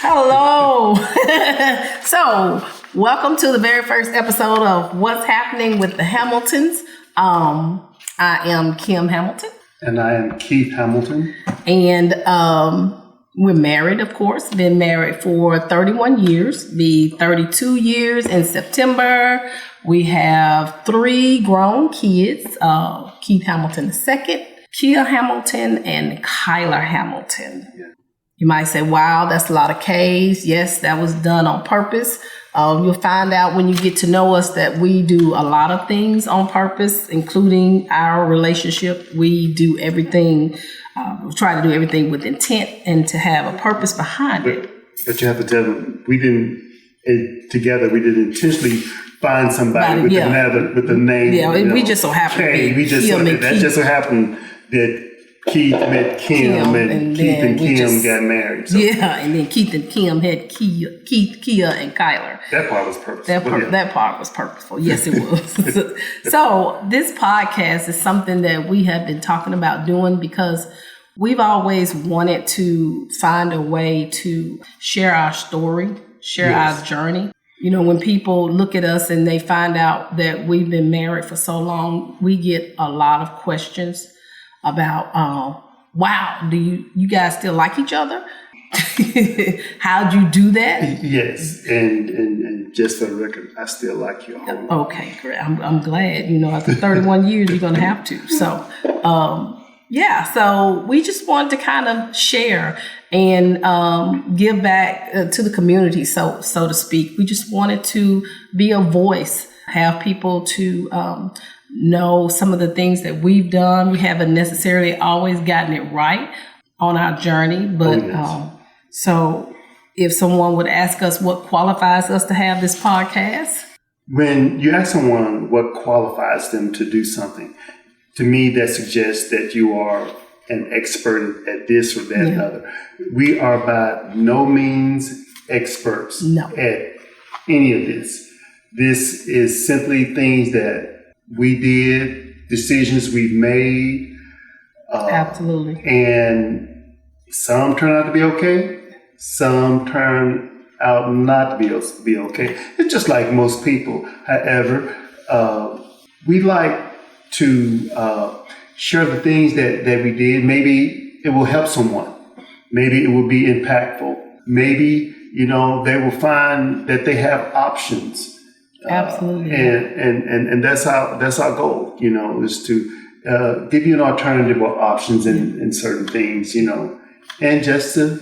Hello. So, welcome to the very first episode of What's Happening with the Hamiltons. I am Kim Hamilton. And I am Keith Hamilton. And we're married, of course. Been married for 31 years. Be 32 years in September. We have 3 grown kids. Keith Hamilton II, Kia Hamilton, and Kyler Hamilton. Yeah. You might say, wow, that's a lot of K's. Yes, that was done on purpose. You'll find out when you get to know us that we do a lot of things on purpose, including our relationship. We do everything, we try to do everything with intent and to have a purpose behind it. But you have to tell them, we didn't intentionally find somebody with the name. Yeah, we just so happen to be that just so happened that Keith met Kim and Keith and Kim got married. So. Yeah, and then Keith and Kim had Kia, and Kyler. That part was purposeful. That part was purposeful. Yes, it was. So this podcast is something that we have been talking about doing because we've always wanted to find a way to share our story, share our journey. You know, when people look at us and they find out that we've been married for so long, we get a lot of questions about, wow, do you guys still like each other? How'd you do that? Yes, and just for the record, I still like you. Okay, great. I'm glad. You know, after 31 years, you're gonna have to. So, so we just wanted to kind of share and give back to the community, so to speak. We just wanted to be a voice, have people to know some of the things that we've done. We haven't necessarily always gotten it right on our journey, but so if someone would ask us what qualifies us to have this podcast. When you ask someone what qualifies them to do something, to me that suggests that you are an expert at this or that and other. We are by no means experts at any of this. This is simply things that we did, decisions we've made. Absolutely. And some turn out to be okay. Some turn out not to be okay. It's just like most people. However, we like to share the things that we did. Maybe it will help someone. Maybe it will be impactful. Maybe, they will find that they have options. Absolutely. And that's our goal, is to give you an alternative or options in certain things, and just to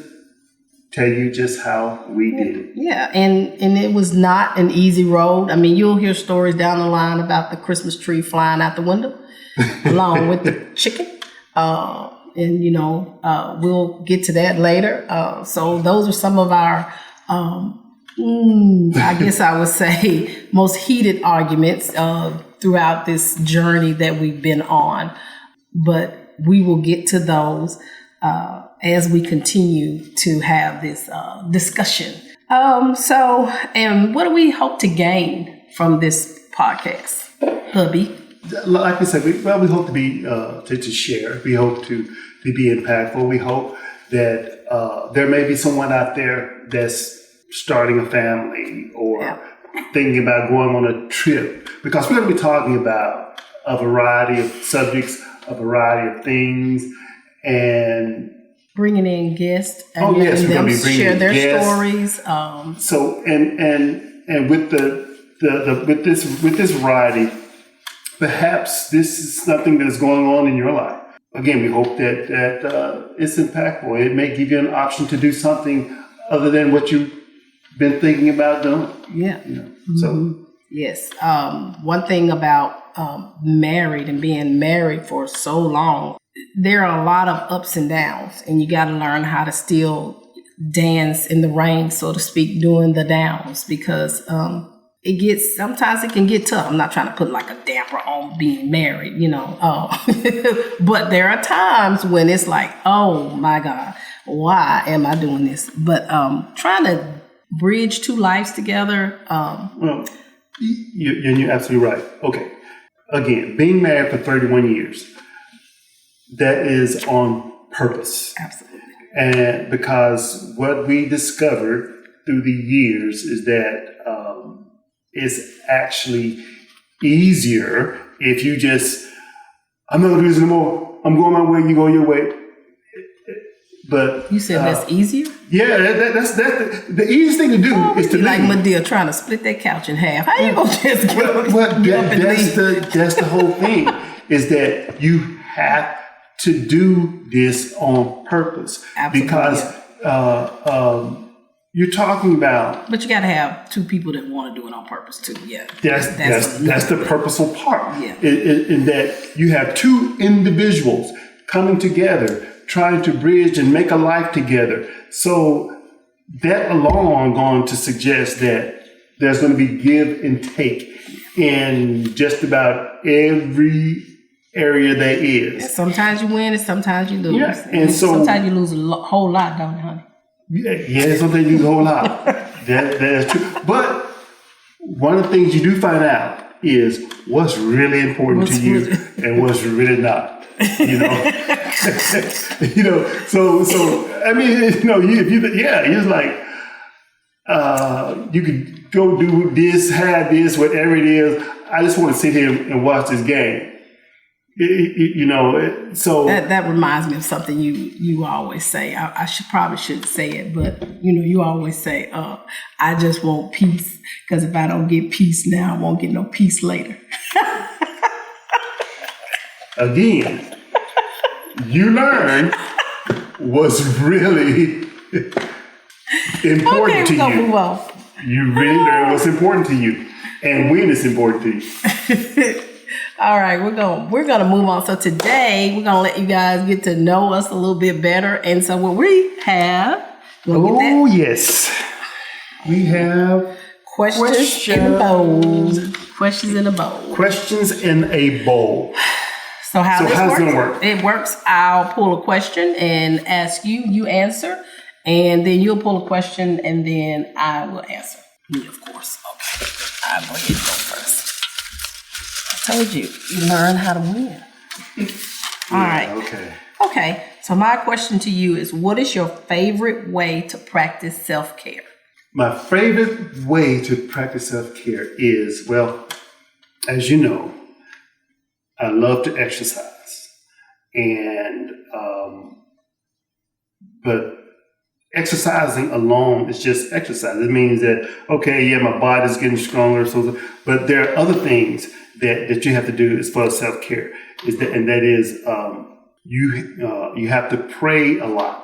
tell you just how we did it. Yeah, and it was not an easy road. I mean, you'll hear stories down the line about the Christmas tree flying out the window along with the chicken. And, we'll get to that later. So those are some of our I guess I would say most heated arguments throughout this journey that we've been on. But we will get to those as we continue to have this discussion. And what do we hope to gain from this podcast, hubby? Like I said, we hope to be to share. We hope to be impactful. We hope that there may be someone out there that's starting a family or thinking about going on a trip, because we're going to be talking about a variety of subjects, a variety of things, and bringing in guests and we're going to be share their guests. Stories. So and with with this variety, perhaps this is something that is going on in your life. Again, we hope that it's impactful. It may give you an option to do something other than what you've been thinking about doing. Yeah. So yes. One thing about married and being married for so long, there are a lot of ups and downs, and you got to learn how to still dance in the rain, so to speak, during the downs, because sometimes it can get tough. I'm not trying to put like a damper on being married, but there are times when it's like, oh my God, why am I doing this? But trying to bridge 2 lives together. Well, you're absolutely right. Okay. Again, being married for 31 years, that is on purpose. Absolutely. And because what we discovered through the years is that it's actually easier if you just, I'm not going to do this anymore. I'm going my way, you go your way. But you said that's easier? Yeah, that's the easiest thing to do is to like Madea trying to split that couch in half. How you gonna just get up and leave? That's the whole thing, is that you have to do this on purpose. Absolutely. Because you're talking about, but you got to have two people that want to do it on purpose too. Yeah, that's the purposeful part. Yeah, in that you have two individuals coming together, trying to bridge and make a life together. So that alone going to suggest that there's going to be give and take in just about every area there is. And sometimes you win and sometimes you lose. Yeah. And so sometimes you lose a whole lot, don't you, honey? Yeah, sometimes you lose a whole lot. That's true. But one of the things you do find out is what's really important to you and what's really not. You know, so I mean, you're like, you could go do this, have this, whatever it is. I just want to sit here and watch this game. So that reminds me of something you always say. I probably shouldn't say it, but you always say, I just want peace, because if I don't get peace now, I won't get no peace later. Again, you learn what's really important to you. Move on. You really learn what's important to you and when it's important to you. All right, we're gonna move on. So today we're gonna let you guys get to know us a little bit better. And so what we have, yes, we have questions in a bowl. Questions in a bowl. Questions in a bowl. So how's it gonna work? It works. I'll pull a question and ask you. You answer, and then you'll pull a question, and then I will answer. Me, of course. Okay, I'll go ahead and go first. I told you learn how to win. All right. Okay. So my question to you is: what is your favorite way to practice self-care? My favorite way to practice self-care is, well, as you know, I love to exercise, and but exercising alone is just exercise. It means that, okay, yeah, my body's getting stronger, but there are other things that you have to do as far as self-care. You have to pray a lot.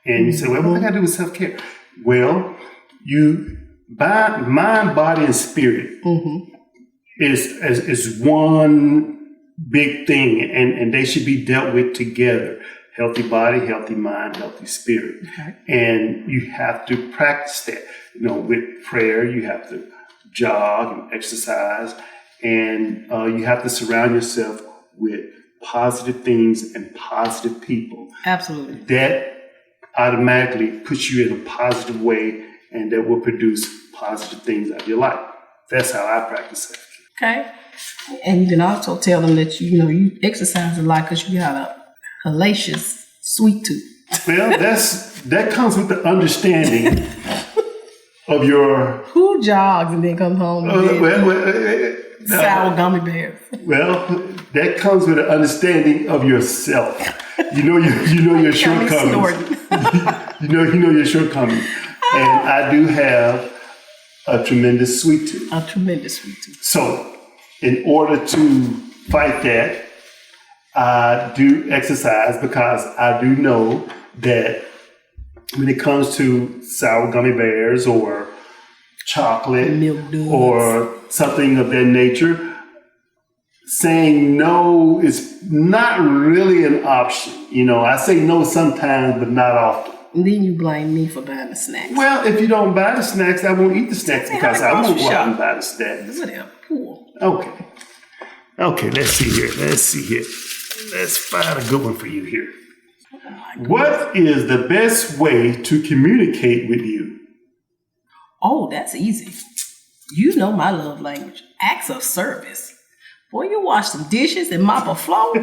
And you say, well, what do I got to do with self-care? Well, mind, body, and spirit is one big thing, and they should be dealt with together. Healthy body, healthy mind, healthy spirit. Okay. And you have to practice that. With prayer, you have to jog and exercise, and you have to surround yourself with positive things and positive people. Absolutely. That automatically puts you in a positive way, and that will produce positive things out of your life. That's how I practice self-care. Okay. And you can also tell them that you exercise a lot because you got a hellacious sweet tooth. Well, that comes with the understanding of your... Who jogs and then comes home with sour gummy bears? Well, that comes with the understanding of yourself. You know your shortcomings. you know your shortcomings. And I do have a tremendous sweet tooth. A tremendous sweet tooth. So, in order to fight that, I do exercise, because I do know that when it comes to sour gummy bears or chocolate or something of that nature, saying no is not really an option. I say no sometimes, but not often. And then you blame me for buying the snacks. Well, if you don't buy the snacks, I won't eat the snacks, because I won't go out and buy the snacks. Whatever. Cool. Okay, let's see here. Let's find a good one for you here. What is the best way to communicate with you? Oh, that's easy. You know my love language. Acts of service. Boy, you wash some dishes and mop a floor.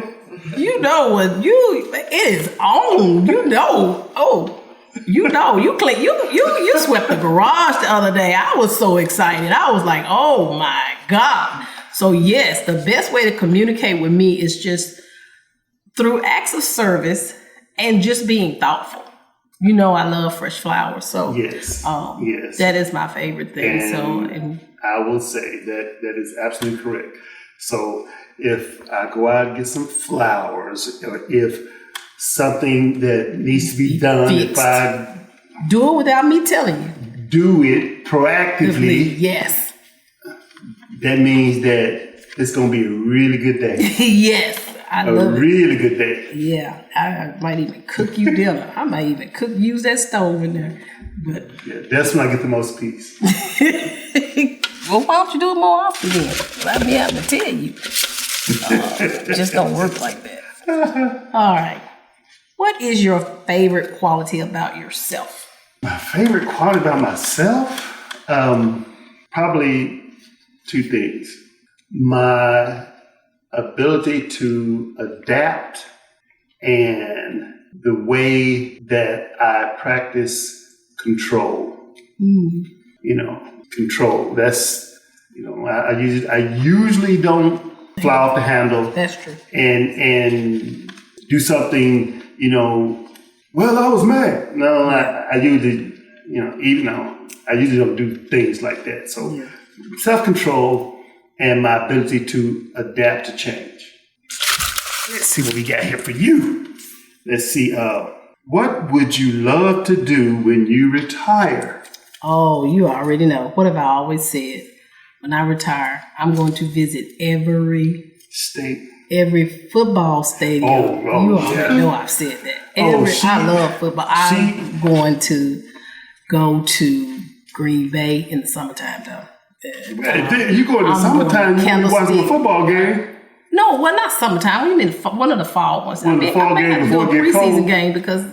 You know what it is on. You know. Oh, you know. You swept the garage the other day. I was so excited. I was like, oh my God. So yes, the best way to communicate with me is just through acts of service and just being thoughtful. You know, I love fresh flowers. So yes, that is my favorite thing. And I will say that is absolutely correct. So if I go out and get some flowers, or if something that needs to be done, if I do it without me telling you, do it proactively. Yes, that means that it's going to be a really good day. Yes, I love it. A really good day. Yeah, I might even cook you dinner. I might even use that stove in there. But yeah, that's when I get the most peace. Well, why don't you do it more often then? Let me have to tell you. It just don't work like that. All right. What is your favorite quality about yourself? My favorite quality about myself? Probably two things. My ability to adapt and the way that I practice control. Control. That's, I usually don't fly off the handle. That's true. And do something, well, I was mad. No, I usually, I usually don't do things like that. So self-control and my ability to adapt to change. Let's see what we got here for you. Let's see. What would you love to do when you retire? Oh, you already know. What have I always said? When I retire, I'm going to visit every football stadium. You already know I've said that. I love football. I'm going to go to Green Bay in the summertime, though. You go in the summertime, you watching a football game. No, well, not summertime. We mean one of the fall ones. One of the fall games before it gets cold. Preseason game because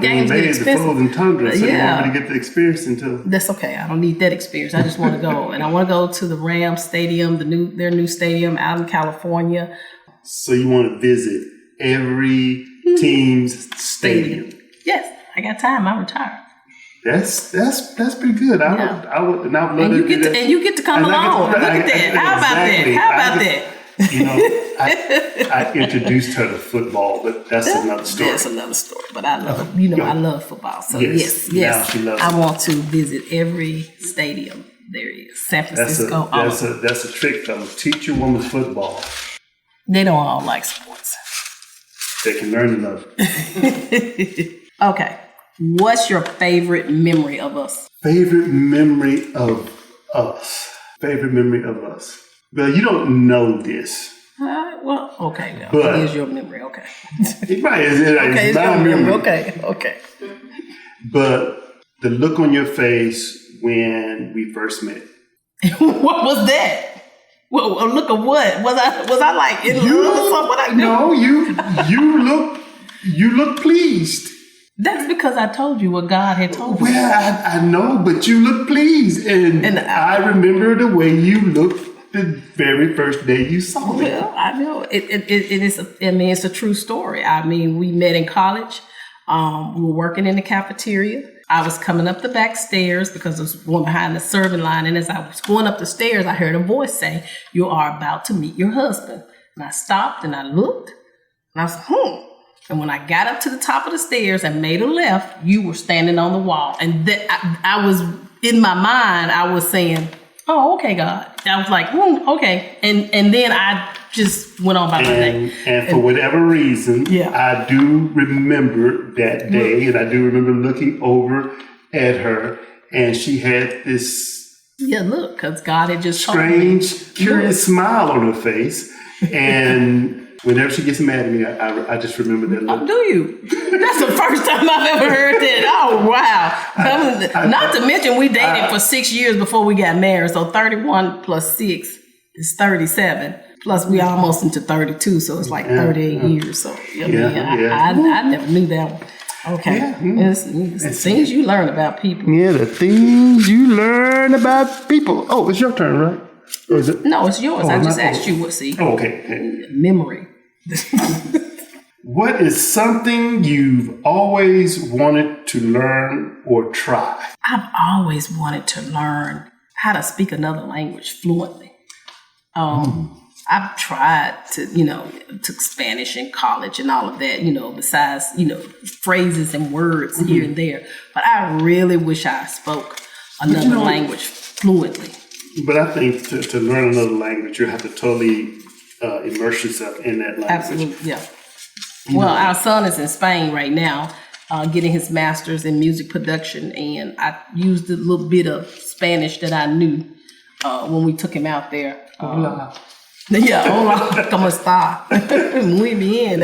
games get expensive. The frozen tundra, so you don't really get the experience until. That's okay. I don't need that experience. I just want to go, and I want to go to the Rams Stadium, their new stadium out in California. So you want to visit every team's stadium? Yes, I got time. I retire. That's pretty good. I would love to do that. And you get to come along. Look at that. How about that? I introduced her to football, but that's another story. That's another story. But I love football. So yes. Now she loves I want to visit every stadium there is. San Francisco. That's a trick, though. Teach your woman football. They don't all like sports. They can learn to love it. Okay. What's your favorite memory of us? Favorite memory of us. Well, you don't know this. Well, okay. No, but it is your memory. Okay. It probably is. It's my memory. Okay. But the look on your face when we first met. What was that? Well, a look of what? Was I like in love or something? What I do? No, you look pleased. That's because I told you what God had told me. Well, I know, but you look pleased. And I remember the way you looked the very first day you saw me. Well, I know. It's a true story. I mean, we met in college. We were working in the cafeteria. I was coming up the back stairs because I was going behind the serving line. And as I was going up the stairs, I heard a voice say, "You are about to meet your husband." And I stopped and I looked and I was like, And when I got up to the top of the stairs and made a left, you were standing on the wall. And I was, in my mind, I was saying, "Oh, okay, God." I was like, okay. And then I just went on by my day. And for whatever reason, I do remember that day. And I do remember looking over at her. And she had this... Yeah, look, because God had just strange, curious smile on her face. And... Whenever she gets mad at me, I just remember that look. Oh, do you? That's the first time I've ever heard that. Oh, wow. Not to mention we dated for 6 years before we got married. So 31 plus 6 is 37. Plus we almost into 32. So it's like 38 years. So I never knew that one. Okay. It's the things you learn about people. Yeah, the things you learn about people. Oh, it's your turn, right? Or is it? No, it's yours. I just asked you what. See? Oh, okay. Memory. What is something you've always wanted to learn or try? I've always wanted to learn how to speak another language fluently. I've tried to, took Spanish in college and all of that, besides, phrases and words here and there. But I really wish I spoke another language fluently. But I think to learn another language, you have to totally immerse yourself in that language. Absolutely, yeah. Well, our son is in Spain right now, getting his master's in music production, and I used a little bit of Spanish that I knew when we took him out there. Yeah, hola, ¿cómo está? Muy bien.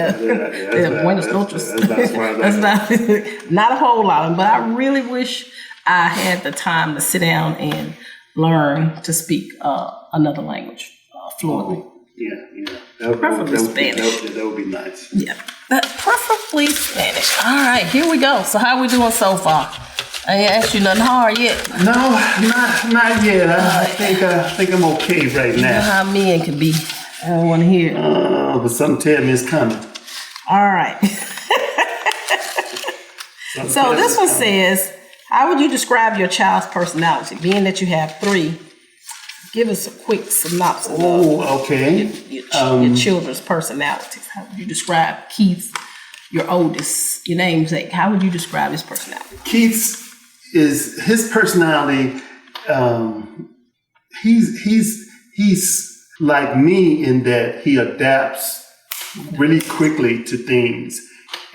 Buenas noches. That's not a whole lot, but I really wish I had the time to sit down and learn to speak another language fluently. Yeah. Preferably Spanish. That would be nice. Yeah, preferably Spanish. All right, here we go. So how we doing so far? I ain't asked you nothing hard yet. No, not yet. I think I'm okay right now. You know how men can be. I don't want to hear. But something tell me it's coming. All right. So this one says, how would you describe your child's personality? Being that you have 3, give us a quick synopsis of your children's personalities. How would you describe Keith's, your oldest, your namesake? How would you describe his personality? Keith's is his personality. He's like me in that he adapts really quickly to things,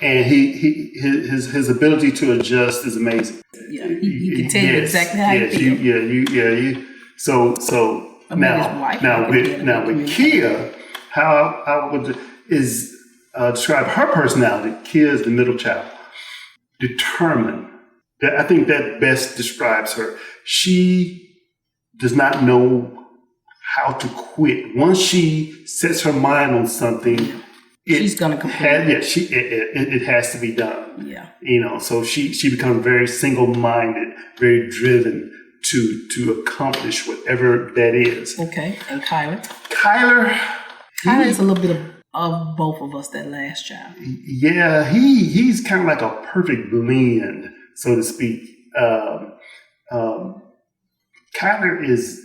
and his ability to adjust is amazing. Yeah, he can tell you exactly how you feel. So now with Kia, how I would describe her personality. Kia is the middle child, determined. I think that best describes her. She does not know how to quit. Once she sets her mind on something, she's gonna complete. It has to be done. Yeah. So she becomes very single-minded, very driven to accomplish whatever that is. Okay. And Kyler? Kyler is a little bit of both of us, that last child. Yeah, he's kind of like a perfect blend, so to speak. Kyler is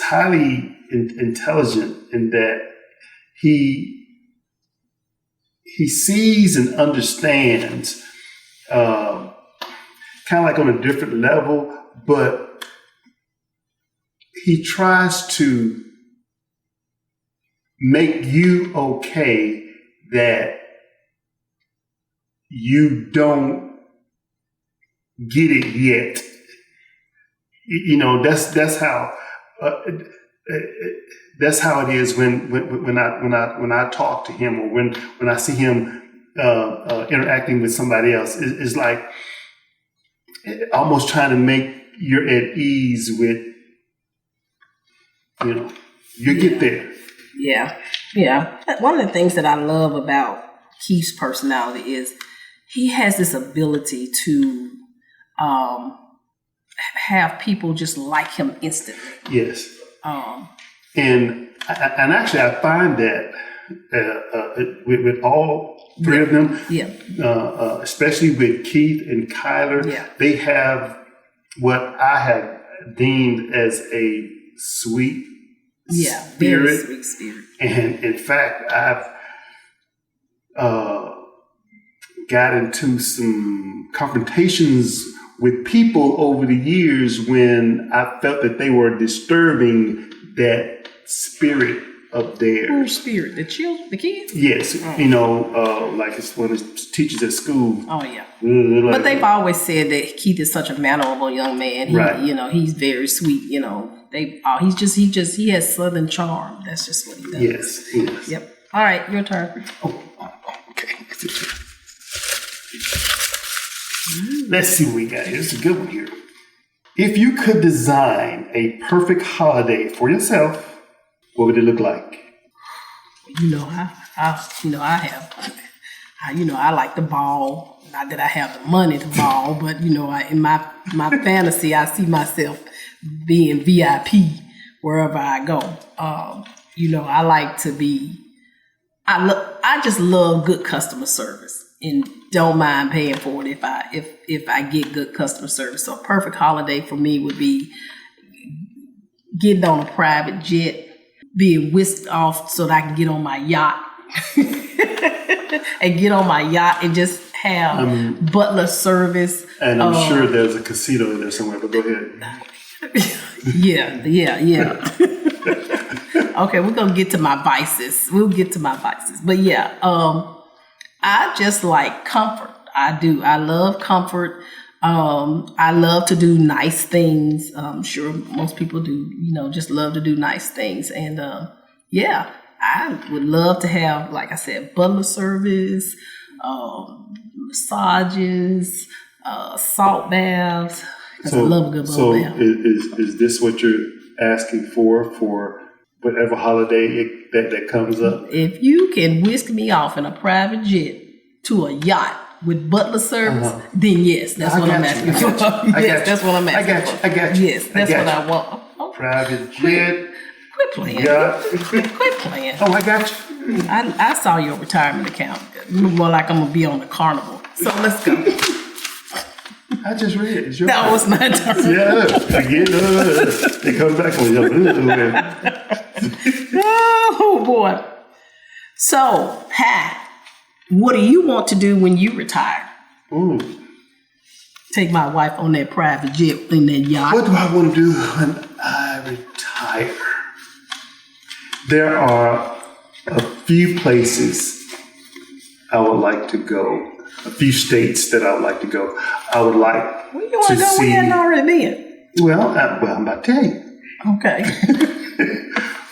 highly intelligent in that he sees and understands, kind of like on a different level, but he tries to make you okay that you don't get it yet. That's how it is when I talk to him, or when I see him interacting with somebody else. It's like almost trying to make you at ease with, you get there. Yeah. One of the things that I love about Keith's personality is he has this ability to have people just like him instantly. Yes. And actually, I find that with all 3 of them, especially with Keith and Kyler, they have what I have deemed as a sweet spirit. Very sweet spirit. And in fact, I've got into some confrontations with people over the years when I felt that they were disturbing that spirit of theirs. Whose spirit? The children? The kids? Yes. Like it's when it's teachers at school. Oh, yeah. But they've always said that Keith is such a mannerable young man. He's very sweet. He has Southern charm. That's just what he does. Yes. Yep. All right, your turn. Okay. Let's see what we got here. It's a good one here. If you could design a perfect holiday for yourself, what would it look like? I like the ball. Not that I have the money to ball, but in my fantasy, I see myself being VIP wherever I go. I like to be I just love good customer service and don't mind paying for it if I get good customer service. So a perfect holiday for me would be getting on a private jet, being whisked off so that I can get on my yacht and get on my yacht and just have butler service. And I'm sure there's a casino in there somewhere, but go ahead. Yeah. Okay, we're going to get to my vices. We'll get to my vices. But yeah, I just like comfort. I do. I love comfort. I love to do nice things. I'm sure most people do, just love to do nice things. And I would love to have, like I said, butler service, massages, salt baths. I love a good bubble bath. Is this what you're asking for whatever holiday that comes up? If you can whisk me off in a private jet to a yacht with butler service, then yes, that's what I'm asking for. Yes, that's what I'm asking for. I got you. Yes, that's what I want. Oh, private jet. Quit playing. Yeah. Quit playing. Oh, I got you. I saw your retirement account. More like I'm going to be on the carnival. So let's go. I just read it. It's your That was my turn. Yeah, forget it comes back on you. Oh, boy. So, Pat, what do you want to do when you retire? Ooh. Take my wife on that private jet in that yacht. What do I want to do when I retire? There are a few places I would like to go. A few states that I would like to go. I would like Where you want to go? see, We hadn't already been. Well, I'm about to tell you. Okay.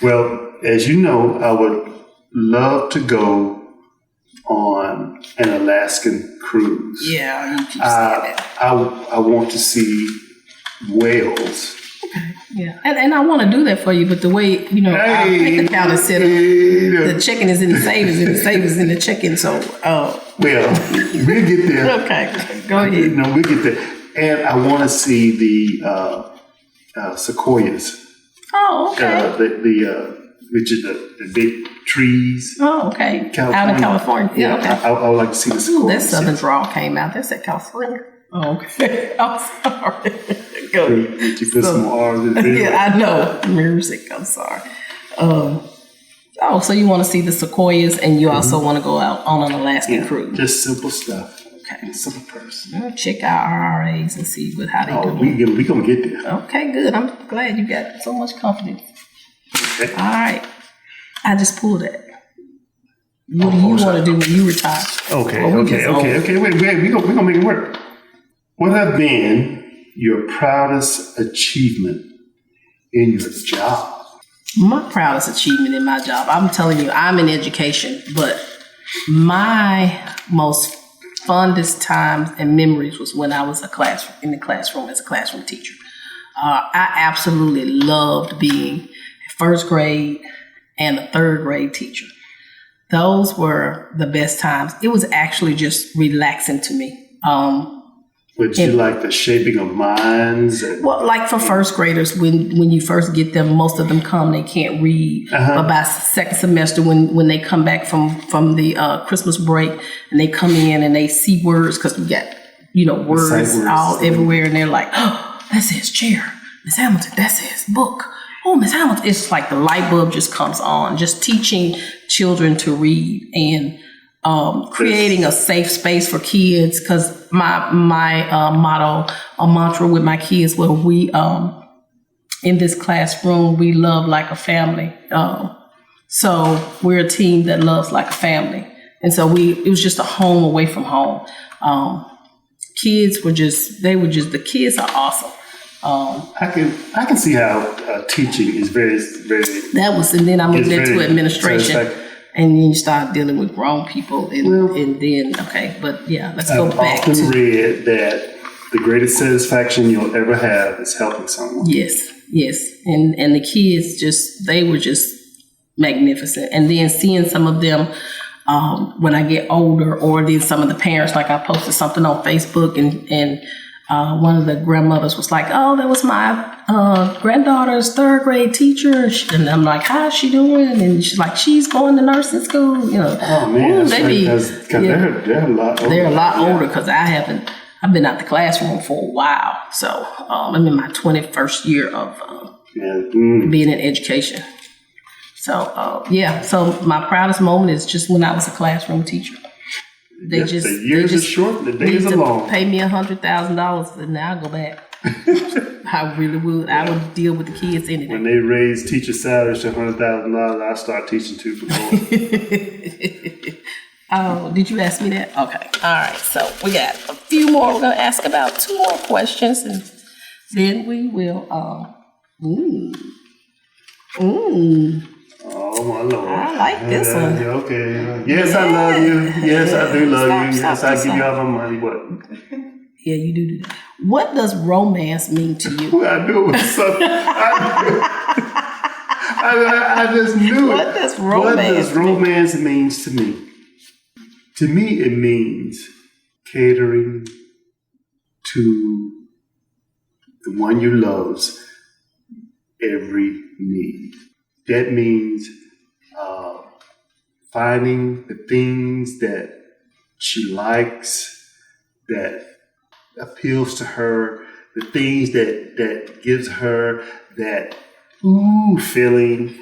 Well, as you know, I would love to go on an Alaskan cruise. Yeah, you keep saying that. I want to see whales. Okay. Yeah, and I want to do that for you, but the way our bank account is set up, the checking is in the savings, and the savings in the checking. So, well, we'll get there. Okay, go ahead. We'll get there, and I want to see the sequoias. Oh, okay. Which is the big trees. Oh, okay. California. Out in California. Yeah, okay. I would like to see the sequoias. That Southern drawl came out. That's at California. Oh, okay. I'm sorry. Go ahead. Did you put some R's in there? Yeah, I know. Music. I'm sorry. So you want to see the sequoias, and you also want to go out on an Alaskan cruise. Just simple stuff. Okay. Simple person. Check our IRAs and see how they do. We gonna get there. Okay, good. I'm glad you got so much confidence. Okay. All right. I just pulled that. What do you want to do when you retire? Okay. Wait. We gonna make it work. What have been your proudest achievement in your job? My proudest achievement in my job, I'm telling you, I'm in education, but my most fondest times and memories was when I was in the classroom as a classroom teacher. I absolutely loved being a first grade and a third grade teacher. Those were the best times. It was actually just relaxing to me. Would you like the shaping of minds? Well, like for first graders, when you first get them, most of them come, they can't read. But by second semester, when they come back from the Christmas break and they come in and they see words, because we got, words all everywhere, and they're like, oh, that says chair. Miss Hamilton, that says book. Oh, Miss Hamilton. It's like the light bulb just comes on, just teaching children to read and creating a safe space for kids, because my mantra with my kids, well, we in this classroom we love like a family. So we're a team that loves like a family, and so it was just a home away from home. The kids are awesome. I can see how teaching is very, very. That was, and then I moved into administration. And then you start dealing with grown people, and then, okay, but yeah, let's go back to. I've often read that the greatest satisfaction you'll ever have is helping someone. Yes, and the kids they were just magnificent. And then seeing some of them when I get older, or then some of the parents, like I posted something on Facebook, and one of the grandmothers was like, "Oh, that was my granddaughter's third grade teacher," and I'm like, "How's she doing?" And she's like, "She's going to nursing school." You know, oh man, because they're a lot older. They're a lot older because I've been out the classroom for a while, so I'm in my 21st year of being in education. So so my proudest moment is just when I was a classroom teacher. The years are short, the days are long. Pay me $100,000, and now I'll go back. I really would. I would deal with the kids anything. When they raise teacher salaries to $100,000, I start teaching too. Oh, did you ask me that? Okay. All right. So we got a few more. We're going to ask about 2 more questions, and then we will. Oh my Lord! I like this one. Okay. Yes, I love you. Yes, I do love you. Yes, I give you all my money. What? Yeah, you do that. What does romance mean to you? Well, I knew it was something. I just knew it. What does romance mean to me? To me, it means catering to the one you love's every need. That means finding the things that she likes, that appeals to her, the things that gives her that feeling,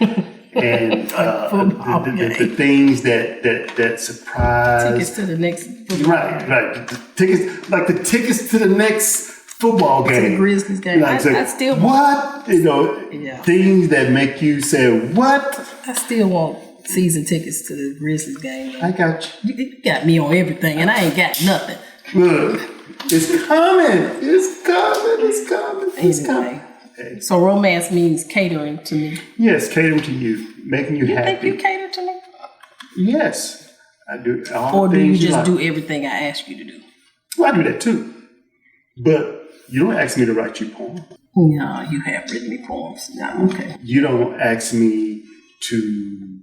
and the things that surprise. Tickets to the next football right. The tickets to the next football game. To the Grizzlies game. Like, I still want, what? Things that make you say, what? I still want season tickets to the Grizzlies game. I got you. You got me on everything, and I ain't got nothing. Look, it's coming. It's coming. Okay. So romance means catering to me. Yes, catering to you, making you happy. You think you cater to me? Yes, I do. Or do you just do everything I ask you to do? Well, I do that too. But you don't ask me to write you poems. No, you have written me poems. No, okay. You don't ask me to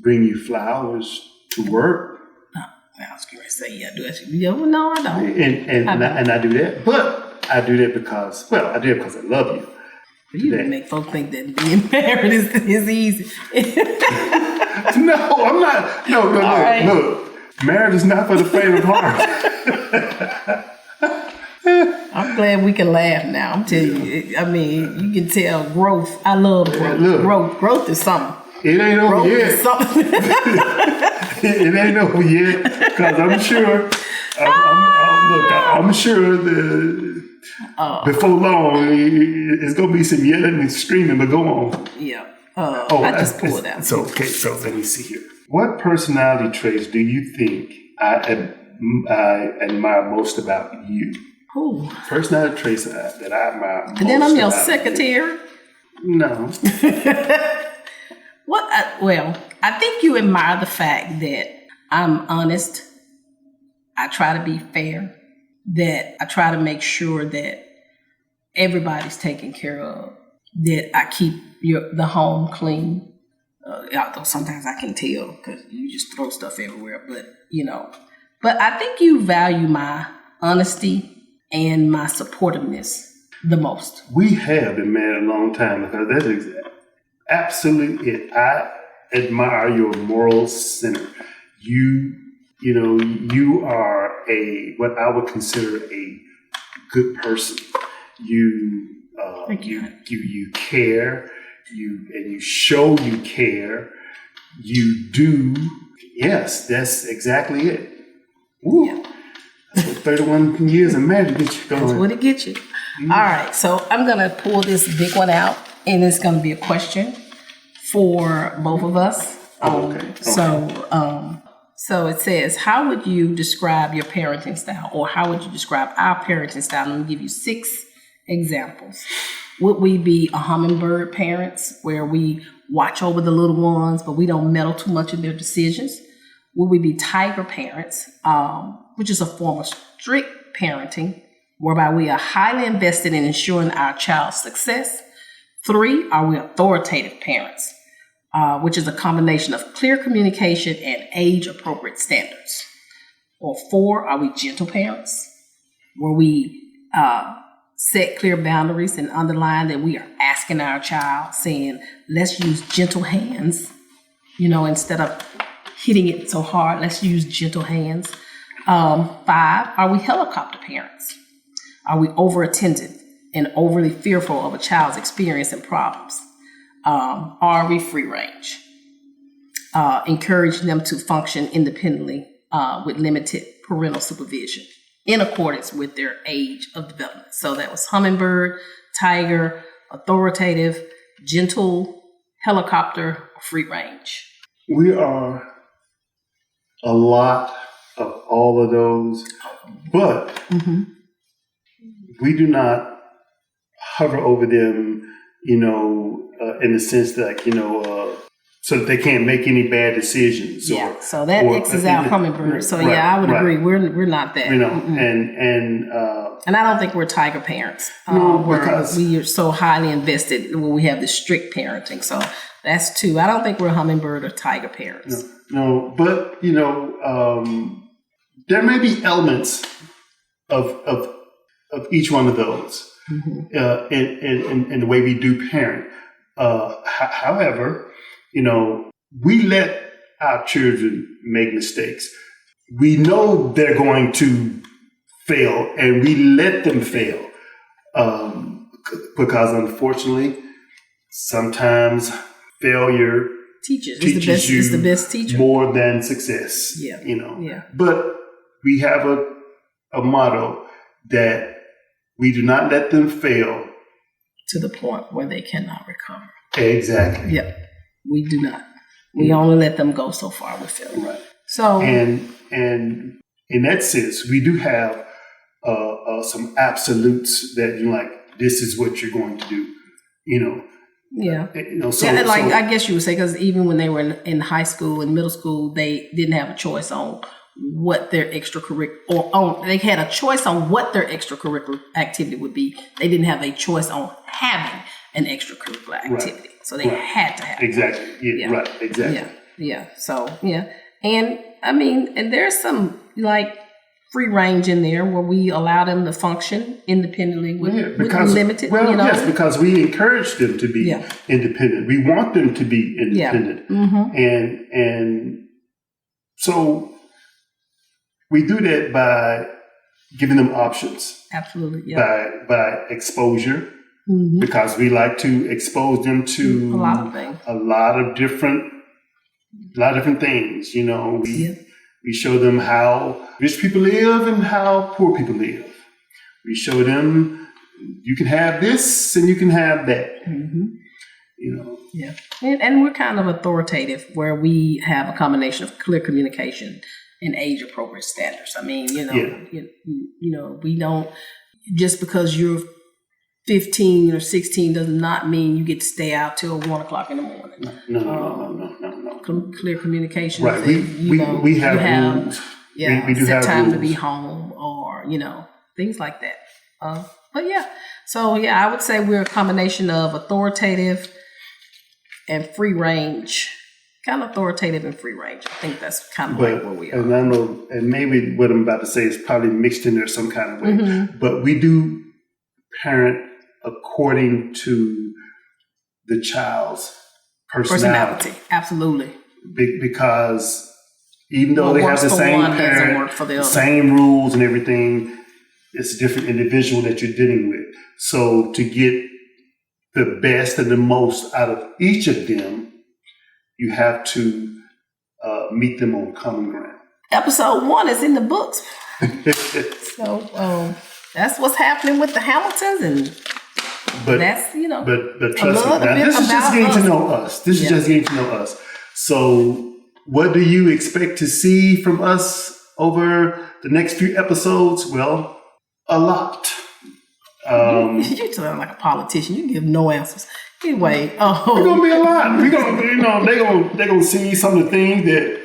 bring you flowers to work. No, I was going to say, yeah, do that. No, I don't. And I do that. But I do that because I love you. You make folks think that being married is easy. No, I'm not. No, right. Look. Marriage is not for the faint of heart. I'm glad we can laugh now. I'm telling you. I mean, you can tell growth. I love growth. Growth is something. It ain't over yet. Is something. It ain't over yet. Because I'm sure. I'm sure before long it's gonna be some yelling and screaming. But go on. Yeah. I just pulled it out. So okay. So let me see here. What personality traits do you think I admire most about you? Ooh. Personality traits that I admire most. And then I'm your secretary. No. I think you admire the fact that I'm honest. I try to be fair. That I try to make sure that everybody's taken care of. That I keep the home clean. Although sometimes I can tell because you just throw stuff everywhere. But I think you value my honesty and my supportiveness the most. We have been married a long time because that is absolutely it. I admire your moral center. You are what I would consider a good person. Thank you. You care. You show you care. You do. Yes, that's exactly it. Ooh. Yeah. 31 years of marriage get you going. That's what it gets you. Mm-hmm. All right, so I'm going to pull this big one out, and it's going to be a question for both of us. Okay. So it says, how would you describe your parenting style, or how would you describe our parenting style? Let me give you 6 examples. Would we be a hummingbird parents, where we watch over the little ones, but we don't meddle too much in their decisions? Would we be tiger parents, which is a form of strict parenting, whereby we are highly invested in ensuring our child's success? 3, are we authoritative parents, which is a combination of clear communication and age-appropriate standards? Or 4, are we gentle parents, where we set clear boundaries and underline that we are asking our child, saying, let's use gentle hands, instead of hitting it so hard, let's use gentle hands. 5, are we helicopter parents? Are we over-attentive and overly fearful of a child's experience and problems? Are we free range? Encouraging them to function independently with limited parental supervision in accordance with their age of development. So that was hummingbird, tiger, authoritative, gentle, helicopter, free range. We are a lot of all of those, but we do not hover over them, in the sense that, so that they can't make any bad decisions. So that X's out hummingbird. So I would agree. We're not that. And I don't think we're tiger parents. Because we are so highly invested when we have the strict parenting. So that's 2. I don't think we're hummingbird or tiger parents. No, but there may be elements of each one of those in the way we do parent. However, we let our children make mistakes. We know they're going to fail, and we let them fail because, unfortunately, sometimes failure teaches you is the best teacher. More than success. But we have a motto that we do not let them fail to the point where they cannot recover. Exactly. Yep. We do not. We only let them go so far with failure. Right. So and in that sense, we do have some absolutes that this is what you're going to do. Yeah. So I guess you would say, because even when they were in high school and middle school, they didn't have a choice on what their extracurricular, they had a choice on what their extracurricular activity would be. They didn't have a choice on having an extracurricular activity. Right. So they had to have it. Exactly. Yeah. Right. Exactly. Yeah. So, and and there's some free range in there where we allow them to function independently with limited, yes, because we encourage them to be independent. We want them to be independent. And so we do that by giving them options. Absolutely. Yeah. By exposure. Because we like to expose them to a lot of different things. We show them how rich people live and how poor people live. We show them you can have this and you can have that. Yeah, and we're kind of authoritative, where we have a combination of clear communication and age-appropriate standards. We don't, just because you're 15 or 16 does not mean you get to stay out till 1 o'clock in the morning. No. Clear communication. Right. We have rules. Yeah. We do set have time rules. To be home, or things like that. But yeah. So I would say we're a combination of authoritative and free range. Kind of authoritative and free range. I think that's kind of where we are. And I know, and maybe what I'm about to say is probably mixed in there some kind of way. But we do parent according to the child's personality. Absolutely. Because even though they have the same parent, same rules and everything, it's a different individual that you're dealing with. So to get the best and the most out of each of them, you have to meet them on common ground. Episode 1 is in the books. So that's what's happening with the Hamiltons, but trust me, now this is just getting to know us. This is just getting to know us. So what do you expect to see from us over the next few episodes? Well, a lot. You sound like a politician. You give no answers. Anyway, it's gonna be a lot. We're gonna they're gonna see some of the things that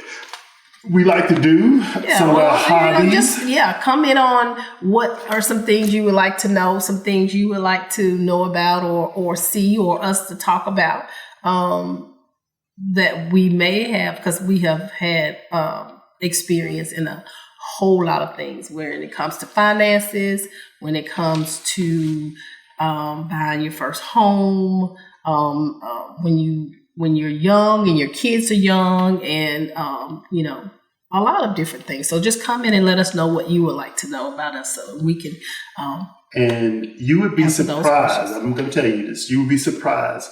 we like to do. Some of our hobbies. Comment on what are some things you would like to know, some things you would like to know about or see, or us to talk about that we may have, because we have had experience in a whole lot of things when it comes to finances, when it comes to buying your first home, when you're young and your kids are young, and a lot of different things. So just come in and let us know what you would like to know about us, so we can. And you would be surprised. I'm going to tell you this. You would be surprised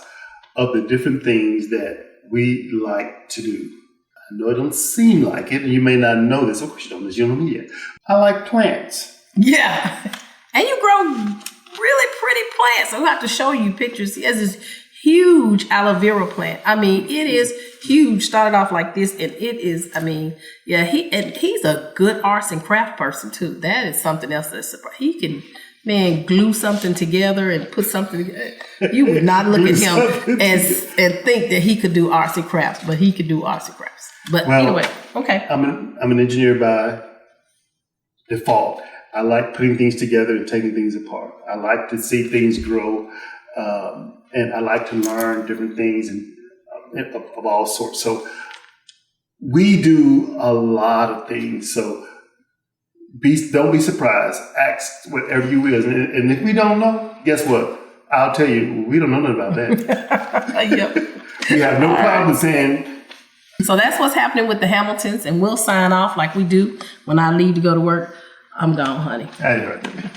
of the different things that we like to do. I know it don't seem like it, and you may not know this. Of course, you don't know this. You don't know me yet. I like plants. Yeah, and you grow really pretty plants. I'll have to show you pictures. He has this huge aloe vera plant. I mean, it is huge. Started off like this, and it is. I mean, yeah. He's a good arts and craft person too. That is something else that's surprising. He can, glue something together and put something together. You would not look at him and think that he could do arts and crafts, but he could do arts and crafts. But anyway, okay. I'm an engineer by default. I like putting things together and taking things apart. I like to see things grow, and I like to learn different things and of all sorts. So we do a lot of things. So don't be surprised. Ask whatever you will. And if we don't know, guess what? I'll tell you, we don't know nothing about that. Yep. We have no problem saying. So that's what's happening with the Hamiltons, and we'll sign off like we do when I leave to go to work. I'm gone, honey. All right.